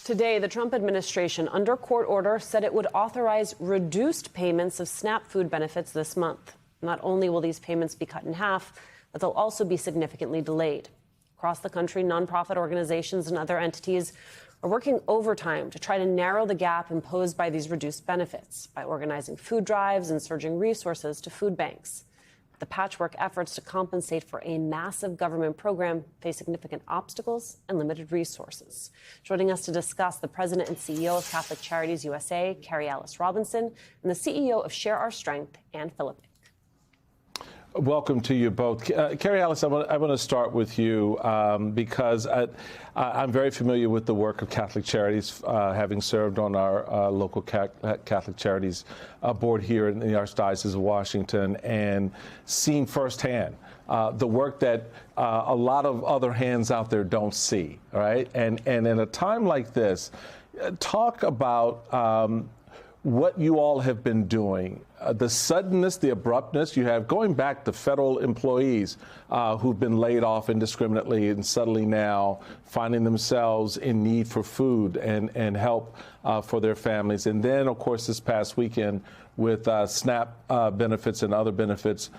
Today, the Trump administration, under court order, said it would authorize reduced payments of SNAP food benefits this month. Not only will these payments be cut in half, but they'll also be significantly delayed. Across the country, nonprofit organizations and other entities are working overtime to try to narrow the gap imposed by these reduced benefits by organizing food drives and surging resources to food banks. The patchwork efforts to compensate for a massive government program face significant obstacles and limited resources. Joining us to discuss, the president and CEO of Catholic Charities USA, Carrie Alice Robinson, and the CEO of Share Our Strength, Ann Philippik. Welcome to you both. Carrie Alice, I want to start with you because I'm very familiar with the work of Catholic Charities, having served on our local Catholic Charities board here in the Archdiocese of Washington and seen firsthand the work that a lot of other hands out there don't see, all right? And in a time like this, talk about what you all have been doing, the suddenness, the abruptness you have, going back to federal employees who've been laid off indiscriminately and suddenly now finding themselves in need for food and help for their families. And then, of course, this past weekend with SNAP benefits and other benefits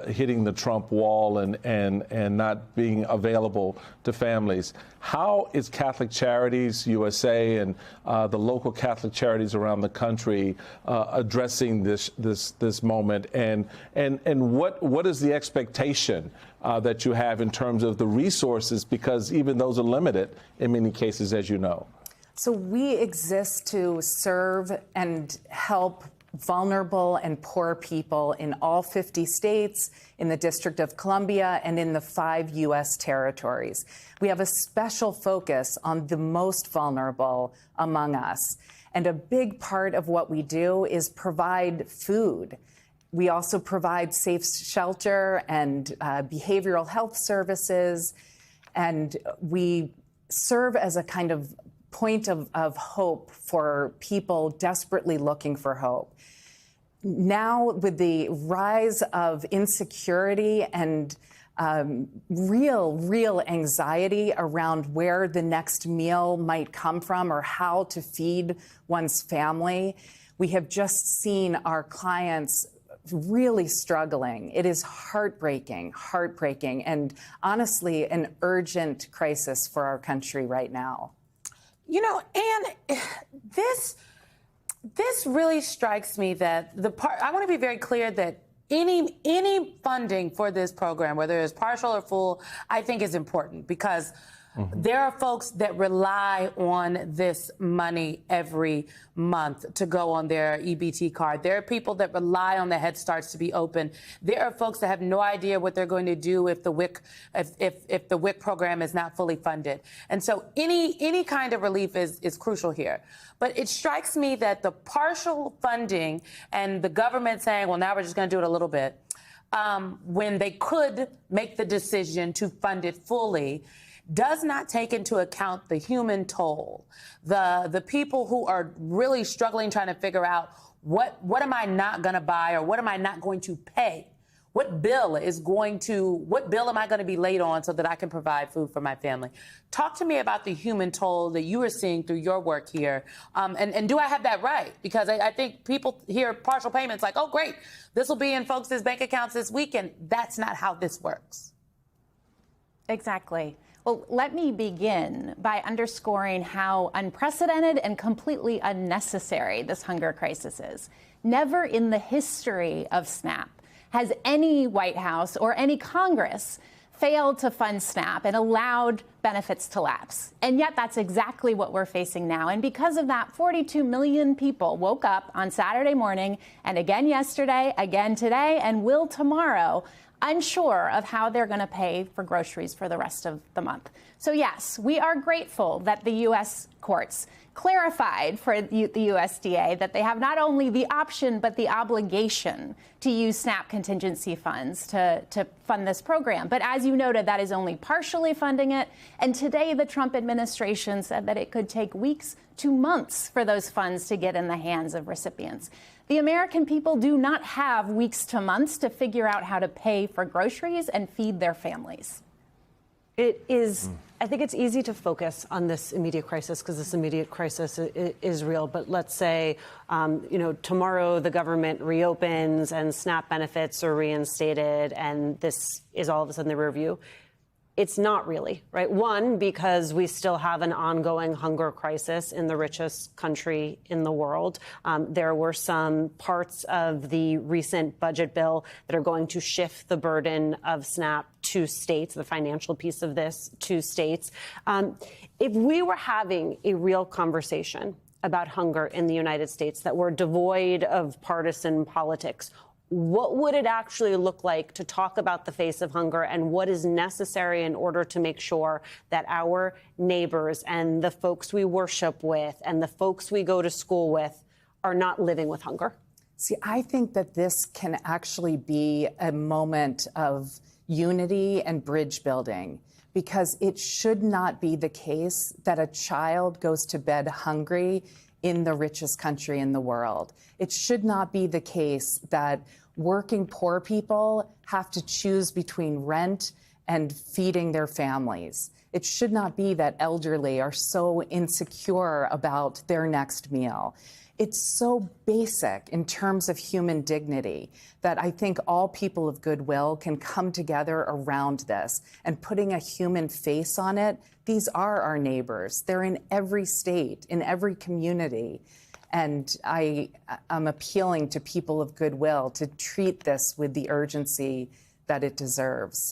hitting the Trump wall and not being available to families. How is Catholic Charities USA and the local Catholic charities around the country addressing this moment? And what is the expectation that you have in terms of the resources, because even those are limited in many cases, as you know? So we exist to serve and help vulnerable and poor people in all 50 states, in the District of Columbia, and in the 5 U.S. territories. We have a special focus on the most vulnerable among us. And a big part of what we do is provide food. We also provide safe shelter and behavioral health services. And we serve as a kind of point of hope for people desperately looking for hope. Now, with the rise of insecurity and real anxiety around where the next meal might come from or how to feed one's family, we have just seen our clients really struggling. It is heartbreaking, and honestly, an urgent crisis for our country right now. You know, Ann, this really strikes me that I want to be very clear that any funding for this program, whether it's partial or full, I think is important because there are folks that rely on this money every month to go on their EBT card. There are people that rely on the Head Starts to be open. There are folks that have no idea what they're going to do if the WIC program is not fully funded. And so any kind of relief is crucial here. But it strikes me that the partial funding and the government saying, well, now we're just going to do it a little bit, when they could make the decision to fund it fully, does not take into account the human toll, the people who are really struggling trying to figure out what am I not going to buy or what am I not going to pay? What bill am I going to be late on so that I can provide food for my family? Talk to me about the human toll that you are seeing through your work here. And do I have that right? Because I think people hear partial payments like, oh, great, this will be in folks' bank accounts this weekend. That's not how this works. Exactly. Well, let me begin by underscoring how unprecedented and completely unnecessary this hunger crisis is. Never in the history of SNAP has any White House or any Congress failed to fund SNAP and allowed benefits to lapse. And yet that's exactly what we're facing now. And because of that, 42 million people woke up on Saturday morning and again yesterday, again today, and will tomorrow, unsure of how they're going to pay for groceries for the rest of the month. So yes, we are grateful that the U.S. courts clarified for the USDA that they have not only the option but the obligation to use SNAP contingency funds to fund this program. But as you noted, that is only partially funding it. And today the Trump administration said that it could take weeks to months for those funds to get in the hands of recipients. The American people do not have weeks to months to figure out how to pay for groceries and feed their families. It is I think it's easy to focus on this immediate crisis because this immediate crisis is real. But let's say, tomorrow the government reopens and SNAP benefits are reinstated, and this is all of a sudden the rear view. It's not really, right? One, because we still have an ongoing hunger crisis in the richest country in the world. There were some parts of the recent budget bill that are going to shift the burden of SNAP to states, the financial piece of this to states. If we were having a real conversation about hunger in the United States that were devoid of partisan politics, what would it actually look like to talk about the face of hunger and what is necessary in order to make sure that our neighbors and the folks we worship with and the folks we go to school with are not living with hunger? See, I think that this can actually be a moment of unity and bridge building, because it should not be the case that a child goes to bed hungry in the richest country in the world. It should not be the case that working poor people have to choose between rent and feeding their families. It should not be that elderly are so insecure about their next meal. It's so basic in terms of human dignity that I think all people of goodwill can come together around this and putting a human face on it. These are our neighbors. They're in every state, in every community. And I'm appealing to people of goodwill to treat this with the urgency that it deserves.